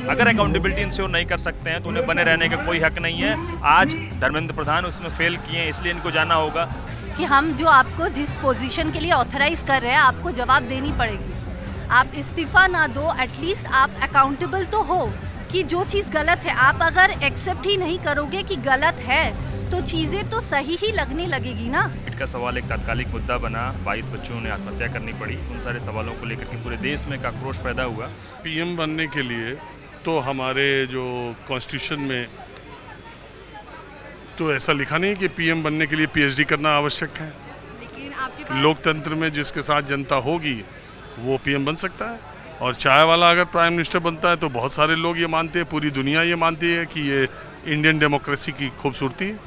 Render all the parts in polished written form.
अगर accountability ensure नहीं कर सकते हैं तो उन्हें बने रहने का कोई हक नहीं है। आज धर्मेंद्र प्रधान उसमें फेल किए हैं, इसलिए इनको जाना होगा कि हम जो आपको जिस पोजीशन के लिए ऑथराइज कर रहे हैं आपको जवाब देनी पड़ेगी। आप इस्तीफा ना दो, एटलीस्ट आप अकाउंटेबल तो हो कि जो चीज़ गलत है, आप अगर एक्सेप्ट ही नहीं करोगे कि गलत है तो चीज़ें तो सही ही लगने लगेगी ना। का सवाल एक तात्कालिक मुद्दा बना, 22 बच्चों ने आत्महत्या करनी पड़ी। उन सारे सवालों को लेकर के पूरे देश में एक आक्रोश पैदा हुआ। पीएम बनने के लिए तो हमारे जो कॉन्स्टिट्यूशन में तो ऐसा लिखा नहीं कि पीएम बनने के लिए पीएचडी करना आवश्यक है, लेकिन आपके लोकतंत्र में जिसके साथ जनता होगी वो पीएम बन सकता है। और चाय वाला अगर प्राइम मिनिस्टर बनता है तो बहुत सारे लोग ये मानते हैं, पूरी दुनिया ये मानती है कि ये इंडियन डेमोक्रेसी की खूबसूरती है।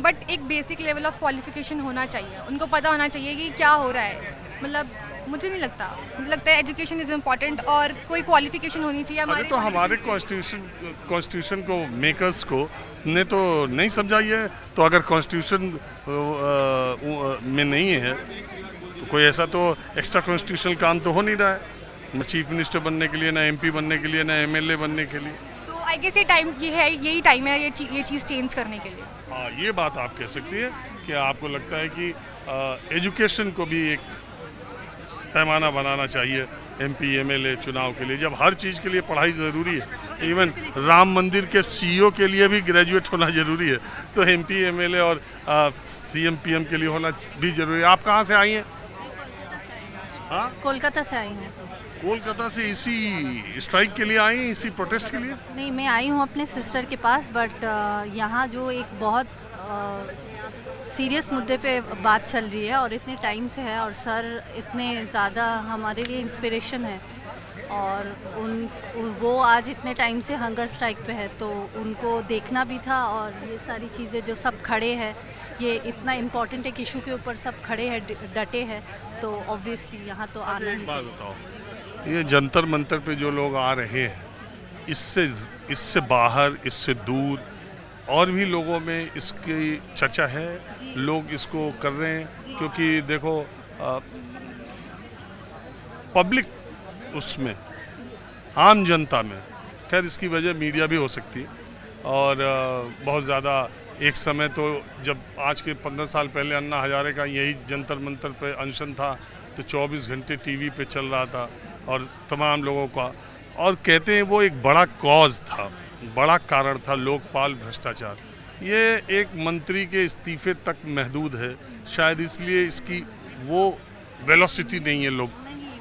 बट एक बेसिक लेवल ऑफ क्वालिफिकेशन होना चाहिए, उनको पता होना चाहिए कि क्या हो रहा है। मतलब मुझे नहीं लगता, मुझे लगता है एजुकेशन इज़ इम्पॉर्टेंट और कोई क्वालिफिकेशन होनी चाहिए हमारे। तो हमारे कॉन्स्टिट्यूशन को मेकर्स को ने तो नहीं समझा है। तो अगर कॉन्स्टिट्यूशन में नहीं है तो कोई ऐसा तो एक्स्ट्रा कॉन्स्टिट्यूशनल काम तो हो नहीं रहा है, न चीफ मिनिस्टर बनने के लिए, ना एमपी बनने के लिए, ना एमएलए बनने के लिए। तो आई गेस ये टाइम ये है, यही टाइम है ये चीज़ चेंज करने के लिए। हाँ, ये बात आप कह सकती है कि आपको लगता है कि एजुकेशन को भी एक पैमाना बनाना चाहिए एमपी एमएलए चुनाव के लिए, जब हर चीज़ के लिए पढ़ाई ज़रूरी है। इवन राम मंदिर के सीईओ के लिए भी ग्रेजुएट होना ज़रूरी है, तो एमपी एमएलए और सीएम पीएम के लिए होना भी ज़रूरी है। आप कहाँ से आई हैं? हाँ, कोलकाता से आई हूँ। कोलकाता से इसी स्ट्राइक के लिए आई हैं, इसी प्रोटेस्ट के लिए? नहीं, मैं आई हूँ अपने सिस्टर के पास, बट यहाँ जो एक बहुत सीरियस मुद्दे पे बात चल रही है और इतने टाइम से है, और सर इतने ज़्यादा हमारे लिए इंस्पिरेशन है, और वो आज इतने टाइम से हंगर स्ट्राइक पे है, तो उनको देखना भी था। और ये सारी चीज़ें जो सब खड़े हैं, ये इतना इम्पोर्टेंट एक इशू के ऊपर सब खड़े हैं, डटे हैं, तो ऑब्वियसली यहाँ तो आना ही चाहिए। बताओ, ये जंतर मंतर पे जो लोग आ रहे हैं, इससे बाहर, इससे दूर और भी लोगों में इसकी चर्चा है, लोग इसको कर रहे हैं। क्योंकि देखो पब्लिक उसमें, आम जनता में, खैर इसकी वजह मीडिया भी हो सकती है। और बहुत ज़्यादा एक समय तो जब आज के 15 साल पहले अन्ना हजारे का यही जंतर मंतर पे अनशन था तो 24 घंटे टीवी पे चल रहा था और तमाम लोगों का, और कहते हैं वो एक बड़ा कॉज था, बड़ा कारण था, लोकपाल भ्रष्टाचार। ये एक मंत्री के इस्तीफे तक महदूद है, शायद इसलिए इसकी वो वेलोसिटी नहीं है। लोग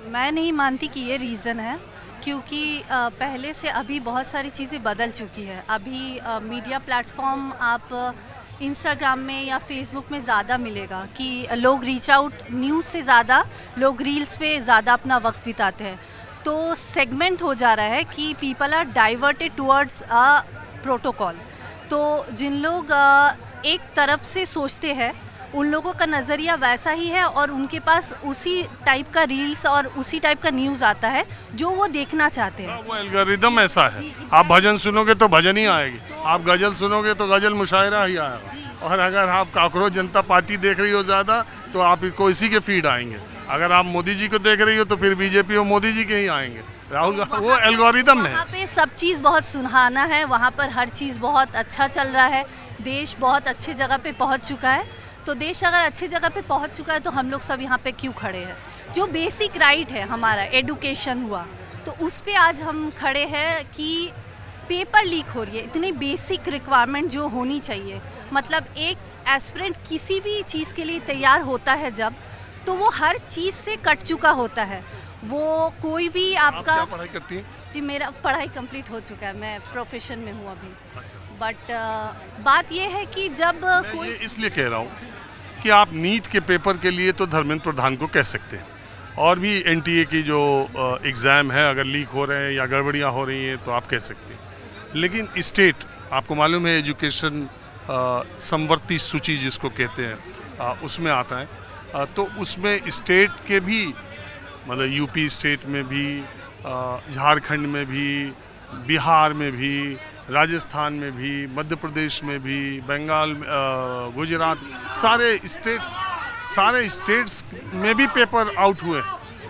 मैं नहीं मानती कि ये रीज़न है, क्योंकि पहले से अभी बहुत सारी चीज़ें बदल चुकी है। अभी मीडिया प्लेटफॉर्म आप इंस्टाग्राम में या फेसबुक में ज़्यादा मिलेगा कि लोग रीच आउट, न्यूज़ से ज़्यादा लोग रील्स पे ज़्यादा अपना वक्त बिताते हैं। तो सेगमेंट हो जा रहा है कि people are diverted towards a protocol. तो जिन लोग एक तरफ से सोचते हैं उन लोगों का नज़रिया वैसा ही है, और उनके पास उसी टाइप का रील्स और उसी टाइप का न्यूज़ आता है जो वो देखना चाहते हैं। वो एल्गोरिदम ऐसा है, आप भजन सुनोगे तो भजन ही आएगी, आप गज़ल सुनोगे तो गज़ल मुशायरा ही आएगा, और अगर आप कांग्रेस जनता पार्टी देख रही हो ज़्यादा तो आपको इसी के फीड आएंगे। अगर आप मोदी जी को देख रही हो तो फिर बीजेपी और मोदी जी के ही आएंगे, राहुल गांधी। वो एल्गोरिदम है। वहाँ पे सब चीज़ बहुत सुहाना है, वहाँ पर हर चीज़ बहुत अच्छा चल रहा है, देश बहुत अच्छी जगह पे पहुँच चुका है। तो देश अगर अच्छी जगह पे पहुँच चुका है तो हम लोग सब यहाँ पे क्यों खड़े हैं? जो बेसिक राइट है हमारा, एडुकेशन हुआ, तो उस पे आज हम खड़े हैं कि पेपर लीक हो रही है। इतनी बेसिक रिक्वायरमेंट जो होनी चाहिए, मतलब एक एस्पिरेंट किसी भी चीज़ के लिए तैयार होता है जब, तो वो हर चीज़ से कट चुका होता है। वो कोई भी आपका। आप क्या पढ़ाई करती हैं? जी, मेरा पढ़ाई कंप्लीट हो चुका है, मैं प्रोफेशन में हूँ अभी। बट बात ये है कि जब मैं ये इसलिए कह रहा हूँ कि आप नीट के पेपर के लिए तो धर्मेंद्र प्रधान को कह सकते हैं, और भी एनटीए की जो एग्ज़ाम है अगर लीक हो रहे हैं या गड़बड़ियाँ हो रही हैं तो आप कह सकते हैं। लेकिन स्टेट, आपको मालूम है एजुकेशन समवर्ती सूची जिसको कहते हैं, उसमें आता है। तो उसमें स्टेट के भी, मतलब यूपी स्टेट में भी, झारखंड में भी, बिहार में भी, राजस्थान में भी, मध्य प्रदेश में भी, बंगाल, गुजरात, सारे स्टेट्स में भी पेपर आउट हुए,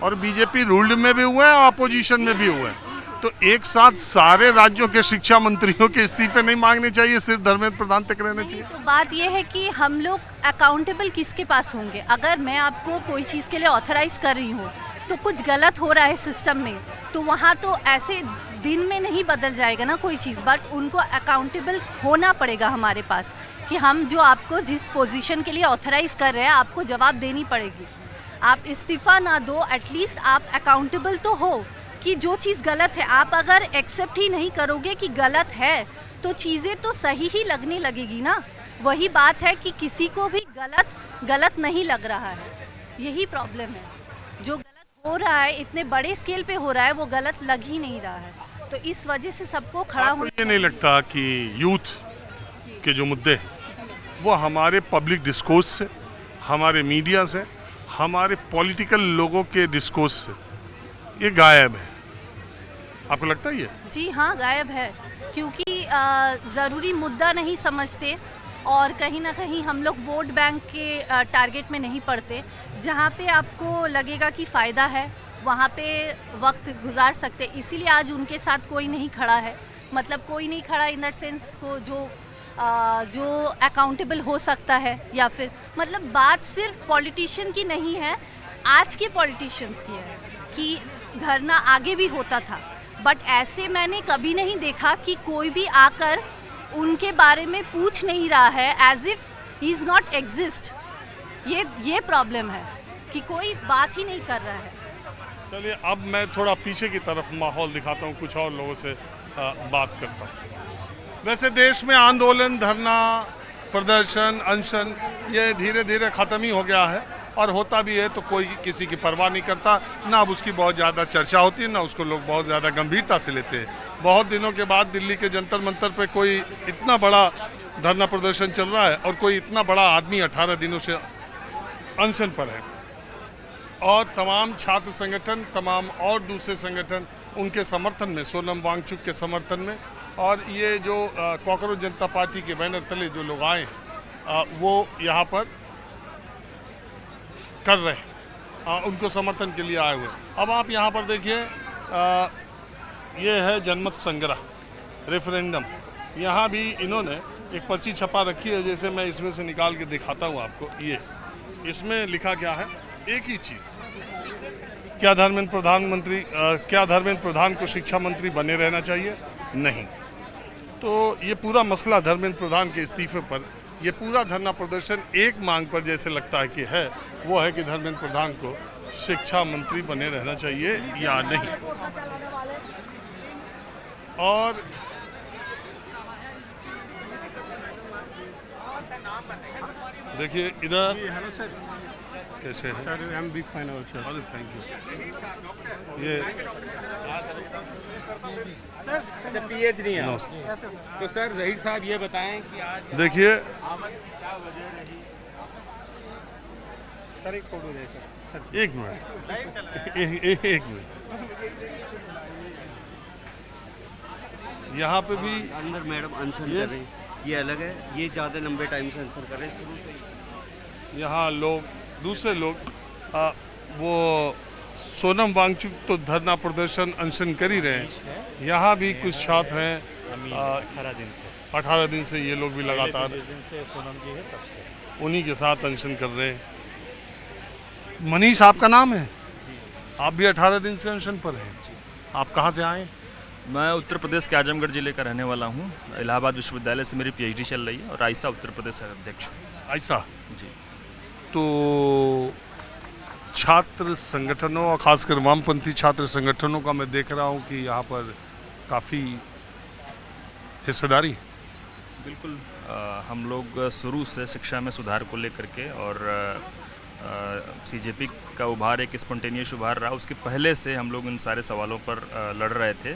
और बीजेपी रूल्ड में भी हुए हैं, अपोजिशन में भी हुए हैं। तो एक साथ सारे राज्यों के शिक्षा मंत्रियों के इस्तीफे नहीं मांगने चाहिए, सिर्फ धर्मेंद्र प्रधान तक रहने चाहिए? तो बात यह है कि हम लोग अकाउंटेबल किसके पास होंगे? अगर मैं आपको कोई चीज़ के लिए ऑथराइज कर रही हूँ तो कुछ गलत हो रहा है सिस्टम में, तो वहाँ तो ऐसे दिन में नहीं बदल जाएगा ना कोई चीज़, बट उनको अकाउंटेबल होना पड़ेगा हमारे पास कि हम जो आपको जिस पोजीशन के लिए ऑथराइज कर रहे हैं आपको जवाब देनी पड़ेगी। आप इस्तीफ़ा ना दो, एटलीस्ट आप अकाउंटेबल तो हो कि जो चीज़ गलत है, आप अगर एक्सेप्ट ही नहीं करोगे कि गलत है तो चीज़ें तो सही ही लगने लगेगी ना। वही बात है कि किसी को भी गलत नहीं लग रहा है, यही प्रॉब्लम है। जो गलत हो रहा है, इतने बड़े स्केल पे हो रहा है, वो गलत लग ही नहीं रहा है, तो इस वजह से सबको खड़ा आपको होना। ये नहीं लगता कि यूथ के जो मुद्दे हैं वो हमारे पब्लिक डिस्कोर्स से, हमारे मीडिया से, हमारे पॉलिटिकल लोगों के डिस्कोर्स से ये गायब है? आपको लगता है ये? जी हाँ, गायब है, क्योंकि ज़रूरी मुद्दा नहीं समझते और कहीं ना कहीं हम लोग वोट बैंक के टारगेट में नहीं पड़ते। जहाँ पे आपको लगेगा कि फ़ायदा है वहाँ पे वक्त गुजार सकते, इसीलिए आज उनके साथ कोई नहीं खड़ा है। मतलब कोई नहीं खड़ा इन दैट सेंस को जो अकाउंटेबल हो सकता है, या फिर मतलब बात सिर्फ पॉलिटिशियन की नहीं है, आज के पॉलिटिशियंस की है कि धरना आगे भी होता था, बट ऐसे मैंने कभी नहीं देखा कि कोई भी आकर उनके बारे में पूछ नहीं रहा है, as if he is not exist. ये प्रॉब्लम है कि कोई बात ही नहीं कर रहा है। चलिए अब मैं थोड़ा पीछे की तरफ माहौल दिखाता हूँ, कुछ और लोगों से बात करता हूँ। वैसे देश में आंदोलन, धरना, प्रदर्शन, अनशन ये धीरे धीरे ख़त्म ही हो गया है, और होता भी है तो कोई किसी की परवाह नहीं करता, ना अब उसकी बहुत ज़्यादा चर्चा होती है, ना उसको लोग बहुत ज़्यादा गंभीरता से लेते हैं। बहुत दिनों के बाद दिल्ली के जंतर मंतर पे कोई इतना बड़ा धरना प्रदर्शन चल रहा है और कोई इतना बड़ा आदमी 18 दिनों से अनशन पर है, और तमाम छात्र संगठन, तमाम और दूसरे संगठन उनके समर्थन में, सोनम वांगचुक के समर्थन में, और ये जो कॉकरोच जनता पार्टी के बैनर तले जो लोग आए वो यहाँ पर कर रहे हैं, उनको समर्थन के लिए आए हुए। अब आप यहाँ पर देखिए, ये है जनमत संग्रह, रेफरेंडम। यहाँ भी इन्होंने एक पर्ची छपा रखी है, जैसे मैं इसमें से निकाल के दिखाता हूँ आपको। ये इसमें लिखा क्या है, एक ही चीज़, क्या धर्मेंद्र प्रधान को शिक्षा मंत्री बने रहना चाहिए? नहीं। तो ये पूरा मसला धर्मेंद्र प्रधान के इस्तीफे पर, ये पूरा धरना प्रदर्शन एक मांग पर जैसे लगता है कि है, वो है कि धर्मेंद्र प्रधान को शिक्षा मंत्री बने रहना चाहिए या नहीं। और देखिए इधर, हेलो सर, कैसे है sir I am big fan of yours. अरे थैंक यू। ये सर पीएच नहीं है, तो सर जहीर साहब ये बताएं कि आज देखिए, क्या वजह रही? सर एक फोटो दे सर। एक मिनट, एक मिनट। यहाँ पे भी अंदर मैडम अनशन कर रही, ये अलग है, ये ज़्यादा लंबे टाइम से आंसर कर रहे हैं शुरू से ही। यहाँ लोग, दूसरे लोग, वो सोनम वांगचुक तो धरना प्रदर्शन अनशन कर ही रहे हैं। यहाँ भी कुछ छात्र हैं 18 दिन से ये लोग भी लगातार सोनम जी है तब से उन्हीं के साथ अनशन कर रहे हैं। मनीष आपका नाम है? आप भी 18 दिन से अनशन पर हैं। आप कहाँ से आए? मैं उत्तर प्रदेश के आजमगढ़ जिले का रहने वाला हूँ। इलाहाबाद विश्वविद्यालय से मेरी पीएचडी चल रही है और आइसा उत्तर प्रदेश का अध्यक्ष हूँ। ऐसा जी। तो छात्र संगठनों और खासकर वामपंथी छात्र संगठनों का मैं देख रहा हूँ कि यहाँ पर काफ़ी हिस्सेदारी। बिल्कुल, हम लोग शुरू से शिक्षा में सुधार को लेकर के, और सीजेपी का उभार एक स्पॉन्टेनियस उभार रहा, उसके पहले से हम लोग इन सारे सवालों पर लड़ रहे थे,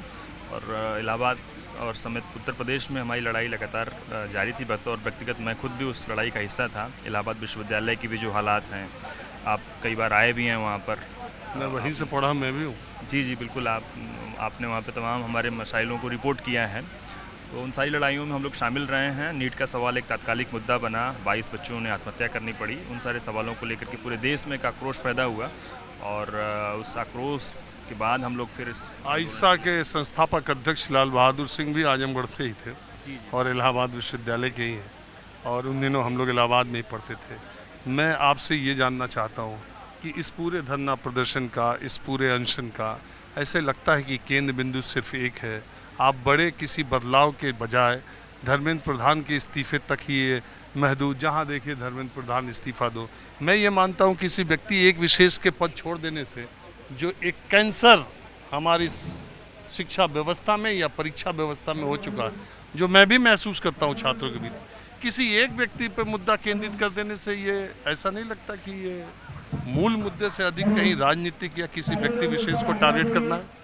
और इलाहाबाद और समेत उत्तर प्रदेश में हमारी लड़ाई लगातार जारी थी। और व्यक्तिगत मैं खुद भी उस लड़ाई का हिस्सा था। इलाहाबाद विश्वविद्यालय की भी जो हालात हैं, आप कई बार आए भी हैं वहाँ पर। मैं वहीं से पढ़ा, मैं भी हूँ। जी जी बिल्कुल, आपने वहाँ पे तमाम हमारे मसाइलों को रिपोर्ट किया है। तो उन सारी लड़ाइयों में हम लोग शामिल रहे हैं। नीट का सवाल एक तात्कालिक मुद्दा बना, 22 बच्चों ने आत्महत्या करनी पड़ी। उन सारे सवालों को लेकर के पूरे देश में एक आक्रोश पैदा हुआ, और उस आक्रोश के बाद हम लोग फिर इस आइसा के संस्थापक अध्यक्ष लाल बहादुर सिंह भी आजमगढ़ से ही थे और इलाहाबाद विश्वविद्यालय के ही हैं, और उन दिनों हम लोग इलाहाबाद में ही पढ़ते थे। मैं आपसे ये जानना चाहता हूँ कि इस पूरे धरना प्रदर्शन का, इस पूरे अनशन का, ऐसे लगता है कि केंद्र बिंदु सिर्फ एक है। आप बड़े किसी बदलाव के बजाय धर्मेंद्र प्रधान के इस्तीफे तक ही ये महदूद, जहाँ देखिए धर्मेंद्र प्रधान इस्तीफा दो। मैं ये मानता हूँ किसी व्यक्ति एक विशेष के पद छोड़ देने से जो एक कैंसर हमारी शिक्षा व्यवस्था में या परीक्षा व्यवस्था में हो चुका है, जो मैं भी महसूस करता हूँ छात्रों के बीच, किसी एक व्यक्ति पर मुद्दा केंद्रित कर देने से ये ऐसा नहीं लगता कि ये मूल मुद्दे से अधिक कहीं राजनीतिक या किसी व्यक्ति विशेष को टारगेट करना है?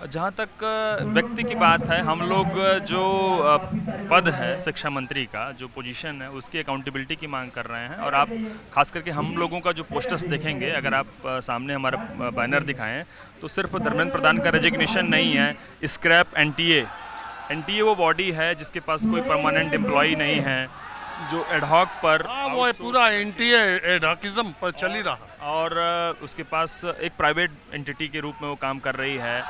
जहाँ तक व्यक्ति की बात है, हम लोग जो पद है शिक्षा मंत्री का, जो पोजीशन है, उसकी अकाउंटेबिलिटी की मांग कर रहे हैं। और आप खास करके हम लोगों का जो पोस्टर्स देखेंगे, अगर आप सामने हमारा बैनर दिखाएं तो सिर्फ धर्मेंद्र प्रधान का रेजिग्नेशन नहीं है, स्क्रैप एनटीए वो बॉडी है जिसके पास कोई परमानेंट एम्प्लॉई नहीं है, जो एडहॉक पर वो है पूरा एनटीए एडहॉकिज्म पर चल ही रहा, और उसके पास एक प्राइवेट एंटिटी के रूप में वो काम कर रही है।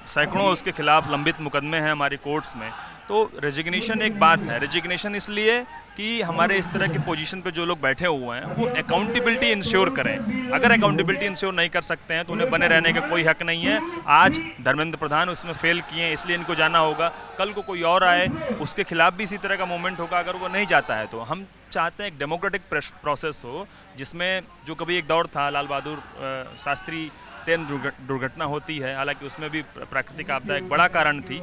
सैकड़ों उसके खिलाफ लंबित मुकदमे हैं हमारी कोर्ट्स में। तो रेजिग्नेशन एक बात है, रेजिग्नेशन इसलिए कि हमारे इस तरह के पोजीशन पे जो लोग बैठे हुए हैं वो अकाउंटेबिलिटी इंश्योर करें। अगर अकाउंटेबिलिटी इंश्योर नहीं कर सकते हैं तो उन्हें बने रहने का कोई हक नहीं है। आज धर्मेंद्र प्रधान उसमें फेल किए हैं, इसलिए इनको जाना होगा। कल को कोई और आए, उसके खिलाफ भी इसी तरह का मूवमेंट होगा। अगर वो नहीं जाता है तो हम चाहते हैं एक डेमोक्रेटिक प्रोसेस हो, जिसमें जो कभी एक दौर था लाल बहादुर शास्त्री ट्रेन दुर्घटना होती है, हालांकि उसमें भी प्राकृतिक आपदा एक बड़ा कारण थी।